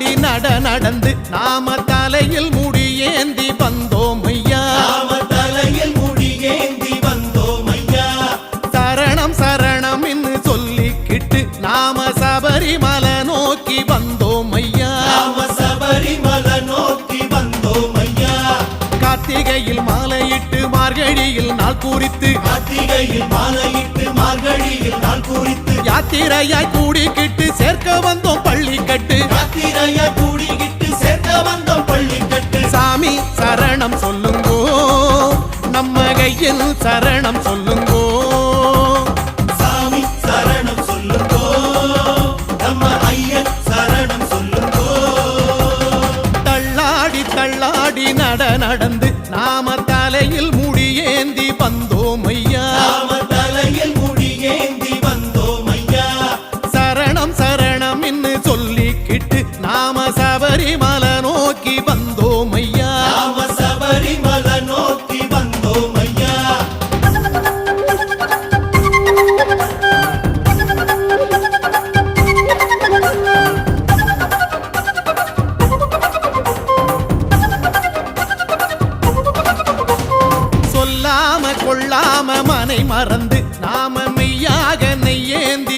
தள்ளாடி நடந்து நாம தலையில் முடியேந்தி வந்தோம் ஐயா. தலையில் முடியேந்தி வந்தோம் ஐயா. சரணம் சரணம் என்று சொல்லிக்கிட்டு நாம சபரிமலை நோக்கி வந்தோம் ஐயா. சபரிமலை நோக்கி வந்தோம் ஐயா. கார்த்திகையில் மாலையிட்டு மார்கழியில் நாள் குறித்து கார்த்திகையில் மாலையிட்டு மார்கழியில் நாள் குறித்து யாத்திரையாய் கூடிக்கிட்டு சேர்க்க வந்தோம் பள்ளிக்கட்டு. யாத்திரையாய் கூடிக்கிட்டு சேர்க்க வந்தோம் பள்ளிக்கட்டு. சாமி சரணம் சொல்லுங்கோ நம்ம கையில் சரணம் சொல்லுங்கோ. சாமி சரணம் சொல்லுங்கோ நம்ம ஐயன் சரணம் சொல்லுங்கோ. தள்ளாடி தள்ளாடி நடந்து நாம தலையில் முடியேந்தி வந்தோம் ஐயா. தலையில் முடியேந்தி வந்தோம் ஐயா. சரணம் சரணம் என்று சொல்லிக்கிட்டு நாம சபரிமலை நோக்கி வந்தோம் ஐயா. சபரிமலை நோக்கி வந்தோம் ஐயா. சொல்லாம கொள்ளாம மனை மறந்து நாம